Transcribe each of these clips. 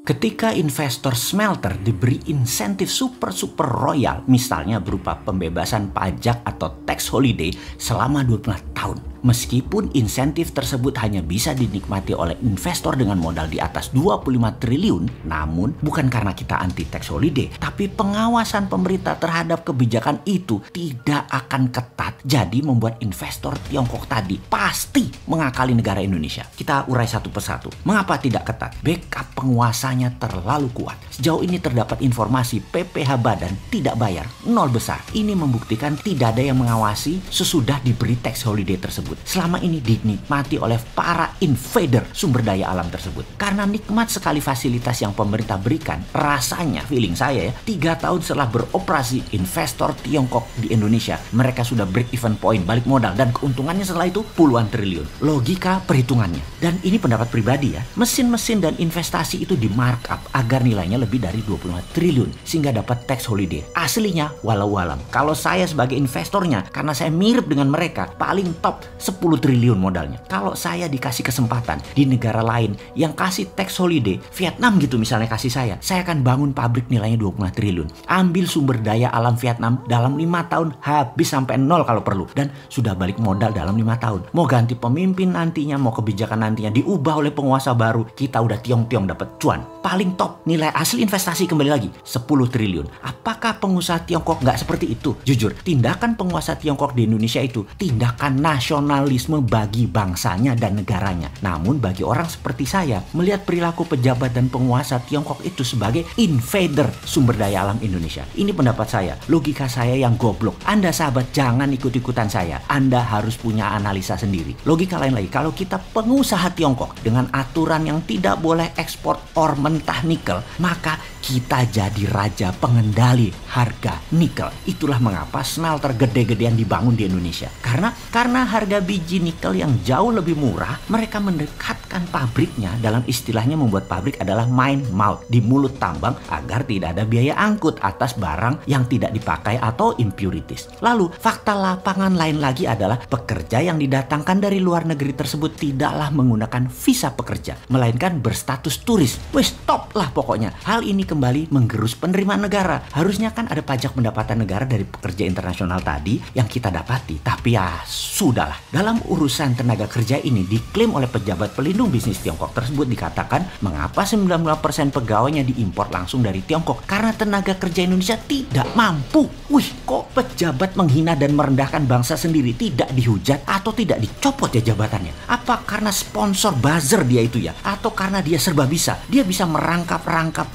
Ketika investor smelter diberi insentif super royal, misalnya berupa pembebasan pajak atau tax holiday selama 25 tahun. Meskipun insentif tersebut hanya bisa dinikmati oleh investor dengan modal di atas 25 triliun, namun bukan karena kita anti tax holiday, tapi pengawasan pemerintah terhadap kebijakan itu tidak akan ketat. Jadi membuat investor Tiongkok tadi pasti mengakali negara Indonesia. Kita urai satu persatu. Mengapa tidak ketat? Backup penguasanya terlalu kuat. Sejauh ini terdapat informasi PPh Badan tidak bayar, nol besar. Ini membuktikan tidak ada yang mengawasi sesudah diberi tax holiday tersebut. Selama ini dinikmati oleh para invader sumber daya alam tersebut. Karena nikmat sekali fasilitas yang pemerintah berikan, rasanya feeling saya ya, 3 tahun setelah beroperasi investor Tiongkok di Indonesia, mereka sudah break even point, balik modal, dan keuntungannya setelah itu puluhan triliun. Logika perhitungannya. Dan ini pendapat pribadi ya, mesin-mesin dan investasi itu di markup agar nilainya lebih dari 25 triliun sehingga dapat tax holiday. Aslinya walau alam. Kalau saya sebagai investornya, karena saya mirip dengan mereka, paling top 10 triliun modalnya. Kalau saya dikasih kesempatan di negara lain yang kasih tax holiday, Vietnam gitu misalnya kasih saya akan bangun pabrik nilainya 20 triliun. Ambil sumber daya alam Vietnam dalam 5 tahun habis sampai nol kalau perlu. Dan sudah balik modal dalam 5 tahun. Mau ganti pemimpin nantinya, mau kebijakan nantinya diubah oleh penguasa baru, kita udah tiong-tiong dapat cuan. Paling top nilai asli investasi kembali lagi 10 triliun. Apakah pengusaha Tiongkok nggak seperti itu? Jujur, tindakan penguasa Tiongkok di Indonesia itu tindakan nasionalisme bagi bangsanya dan negaranya. Namun bagi orang seperti saya, melihat perilaku pejabat dan penguasa Tiongkok itu sebagai invader sumber daya alam Indonesia. Ini pendapat saya, logika saya yang goblok. Anda sahabat jangan ikut-ikutan saya. Anda harus punya analisa sendiri. Logika lain lagi, kalau kita pengusaha Tiongkok dengan aturan yang tidak boleh ekspor ore mentah nikel, maka kita jadi raja pengendali harga nikel. Itulah mengapa smelter gede-gedean dibangun di Indonesia. Karena harga biji nikel yang jauh lebih murah, mereka mendekatkan pabriknya, dalam istilahnya membuat pabrik adalah mine mouth, di mulut tambang, agar tidak ada biaya angkut atas barang yang tidak dipakai atau impurities. Lalu fakta lapangan lain lagi adalah pekerja yang didatangkan dari luar negeri tersebut tidaklah menggunakan visa pekerja, melainkan berstatus turis. Wes stop lah pokoknya. Hal ini kembali menggerus penerimaan negara. Harusnya kan ada pajak pendapatan negara dari pekerja internasional tadi yang kita dapati. Tapi ya sudahlah. Dalam urusan tenaga kerja ini diklaim oleh pejabat pelindung bisnis Tiongkok tersebut dikatakan mengapa 95% pegawainya diimpor langsung dari Tiongkok? Karena tenaga kerja Indonesia tidak mampu. Wih, kok pejabat menghina dan merendahkan bangsa sendiri tidak dihujat atau tidak dicopot ya jabatannya? Apa karena sponsor buzzer dia itu ya? Atau karena dia serba bisa? Dia bisa merangkap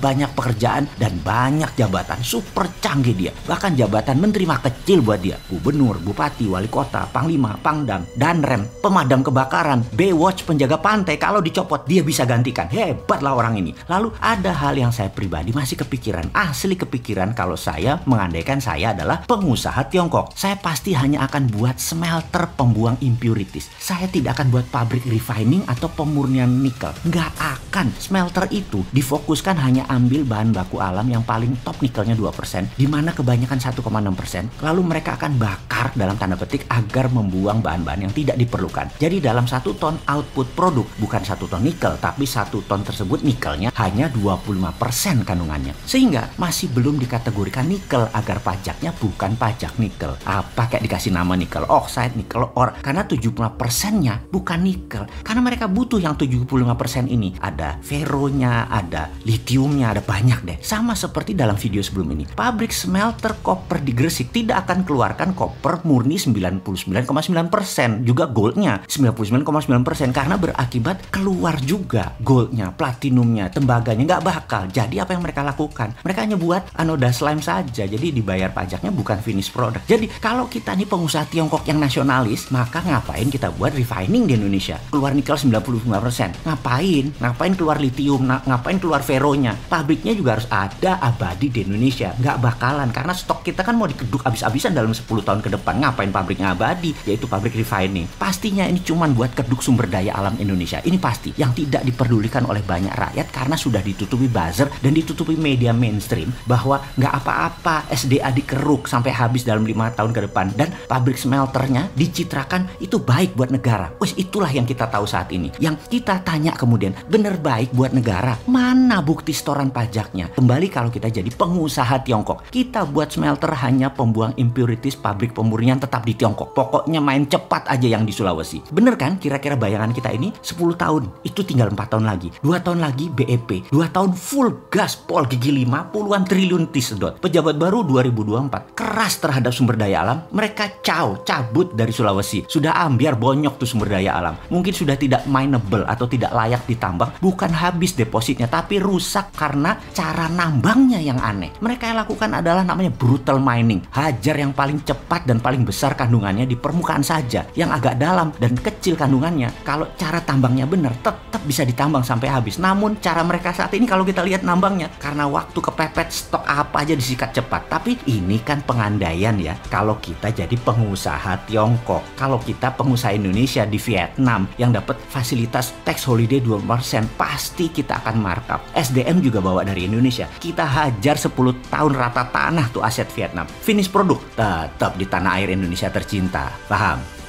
banyak pekerjaan dan banyak jabatan. Super canggih dia. Bahkan jabatan menteri mah kecil buat dia. Gubernur, bupati, wali kota, panglima, pangdam, danrem, pemadam kebakaran, Baywatch, penjaga pantai. Kalau dicopot dia bisa gantikan. Hebatlah orang ini. Lalu ada hal yang saya pribadi masih kepikiran. Asli kepikiran kalau saya mengandaikan saya adalah pengusaha Tiongkok. Saya pasti hanya akan buat smelter pembuang impurities. Saya tidak akan buat pabrik refining atau pemurnian nikel. Nggak akan. Smelter itu difokuskan hanya ambil bahan baku alam yang paling top nikelnya 2%, di mana kebanyakan 1,6%. Lalu mereka akan bakar dalam tanda petik agar membuang bahan-bahan yang tidak diperlukan. Jadi dalam 1 ton output produk, bukan 1 ton nikel, tapi 1 ton tersebut nikelnya hanya 25% kandungannya. Sehingga masih belum dikategorikan nikel agar pajaknya bukan pajak nikel. Apa kayak dikasih nama nikel oxide, nikel ore, karena 75%-nya bukan nikel. Karena mereka butuh yang 75% ini. Ada ferronya, ada litiumnya, ada banyak deh. Sama seperti dalam video sebelum ini. Pabrik smelter koper di Gresik tidak akan keluarkan koper murni 99,9%. Juga goldnya 99,9% karena berakibat keluar juga goldnya, platinumnya, tembaganya. Nggak bakal. Jadi apa yang mereka lakukan? Mereka hanya buat anoda slime saja. Jadi dibayar pajaknya bukan finish product. Jadi kalau kita nih pengusaha Tiongkok yang nasionalis, maka ngapain kita buat refining di Indonesia? Keluar nikel 95%. Ngapain keluar litium? Ngapain keluar ferronya? Pabriknya juga harus ada abadi di Indonesia. Nggak bakalan. Karena stok kita kan mau dikeduk abis-abisan dalam 10 tahun ke depan. Ngapain pabriknya abadi? Yaitu pabrik refining refining. Pastinya ini cuman buat keduk sumber daya alam Indonesia. Ini pasti yang tidak diperdulikan oleh banyak rakyat karena sudah ditutupi buzzer dan ditutupi media mainstream bahwa nggak apa-apa SDA dikeruk sampai habis dalam 5 tahun ke depan dan pabrik smelternya dicitrakan itu baik buat negara. Wes itulah yang kita tahu saat ini. Yang kita tanya kemudian, bener baik buat negara? Mana bukti setoran pajaknya? Kembali kalau kita jadi pengusaha Tiongkok, kita buat smelter hanya pembuang impurities, pabrik pemurnian tetap di Tiongkok. Pokoknya main cepat aja yang di Sulawesi. Bener kan kira-kira bayangan kita ini? 10 tahun, itu tinggal 4 tahun lagi. 2 tahun lagi BEP, 2 tahun full gaspol gigi 5 puluhan triliun sedot. Pejabat baru 2024 keras terhadap sumber daya alam, mereka cabut dari Sulawesi. Sudah ambiar bonyok tuh sumber daya alam. Mungkin sudah tidak mineable atau tidak layak ditambang, bukan habis depositnya tapi rusak karena cara nambangnya yang aneh. Mereka yang lakukan adalah namanya brutal mining. Hajar yang paling cepat dan paling besar kandungannya di permukaan saja. Yang agak dalam dan kecil kandungannya, kalau cara tambangnya benar tetap bisa ditambang sampai habis. Namun cara mereka saat ini kalau kita lihat nambangnya, karena waktu kepepet stok apa aja disikat cepat. Tapi ini kan pengandaian ya. Kalau kita jadi pengusaha Tiongkok, kalau kita pengusaha Indonesia di Vietnam yang dapat fasilitas tax holiday 2%, pasti kita akan markup. SDM juga bawa dari Indonesia. Kita hajar 10 tahun rata tanah tuh aset Vietnam. Finish produk tetap di tanah air Indonesia tercinta. Paham?